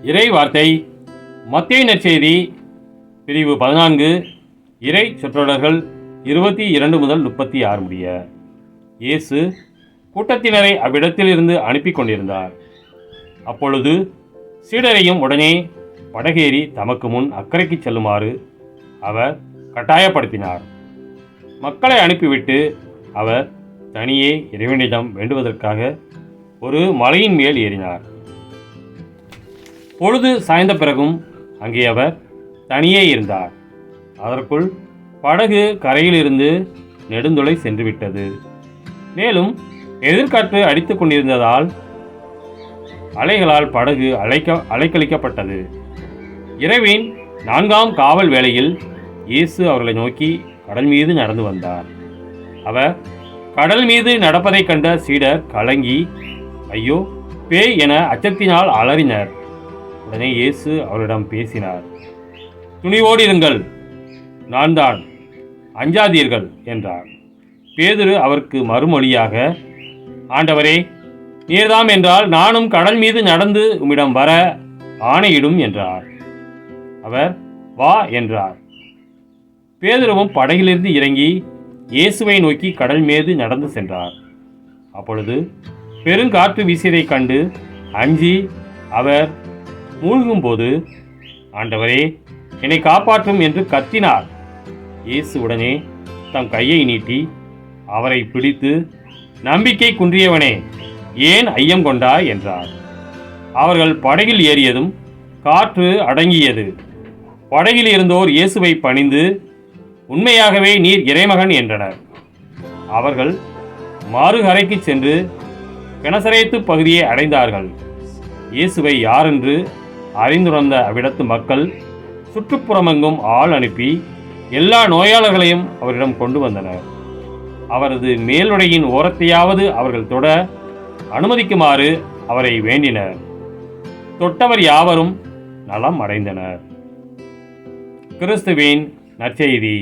இறை வார்த்தை மத்தேயு நற்செய்தி பிரிவு 14 இறை சொற்றொடர்கள் 22 முதல் 36 முடிய. இயேசு கூட்டத்தினரை அவ்விடத்திலிருந்து அனுப்பி கொண்டிருந்தார். அப்பொழுது சீடரையும் உடனே படகேறி தமக்கு முன் அக்கறைக்கு செல்லுமாறு அவர் கட்டாயப்படுத்தினார். மக்களை அனுப்பிவிட்டு அவர் தனியே இறைவனிடம் வேண்டுவதற்காக ஒரு மலையின் மேல் ஏறினார். பொழுது சாய்ந்த பிறகும் அங்கே அவர் தனியே இருந்தார். அதற்குள் படகு கரையிலிருந்து நெடுந்தொலை சென்றுவிட்டது. மேலும் எதிர்காற்று அடித்து கொண்டிருந்ததால் அலைகளால் படகு அலைக்கழிக்கப்பட்டது. இரவின் 4ஆம் காவல் வேளையில் இயேசு அவர்களை நோக்கி கடல் மீது நடந்து வந்தார். அவர் கடல் மீது நடப்பதைக் கண்ட சீடர் கலங்கி, ஐயோ பேய் என அச்சத்தினால் அலறினர். உடனே இயேசு அவரிடம் பேசினார். துணிவோடு இருங்கள், நான் தான், அஞ்சாதீர்கள் என்றார். பேதுரு அவருக்கு மறுமொழியாக, ஆண்டவரே, நீர்தாம் என்றால் நானும் கடல் மீது நடந்து உம்மிடம் வர ஆணையிடும் என்றார். அவர் வா என்றார். பேதுருவும் படகிலிருந்து இறங்கி இயேசுவை நோக்கி கடல் மீது நடந்து சென்றார். அப்பொழுது பெருங்காற்று வீசியதைக் கண்டு அஞ்சி அவர் மூழ்கும்போது, ஆண்டவரே, என்னை காப்பாற்றும் என்று கத்தினார். இயேசு உடனே தம் கையை நீட்டி அவரை பிடித்து, நம்பிக்கை குன்றியவனே, ஏன் ஐயம் கொண்டாய் என்றார். அவர்கள் படகில் ஏறியதும் காற்று அடங்கியது. படகில் இருந்தோர் இயேசுவை பணிந்து, உண்மையாகவே நீர் இறைமகன் என்றனர். அவர்கள் மாறுகரைக்கு சென்று கெனசரேத்து பகுதியை அடைந்தார்கள். இயேசுவை யாரென்று அறிந்துணர்ந்த அவ்விடத்து மக்கள் சுற்றுப்புறமெங்கும் ஆள் அனுப்பி எல்லா நோயாளர்களையும் அவரிடம் கொண்டு வந்தனர். அவரது மேலுடையின் ஓரத்தையாவது அவர்கள் தொட அனுமதிக்குமாறு அவரை வேண்டினர். தொட்டவர் யாவரும் நலம் அடைந்தனர். கிறிஸ்துவின் நற்செய்தி.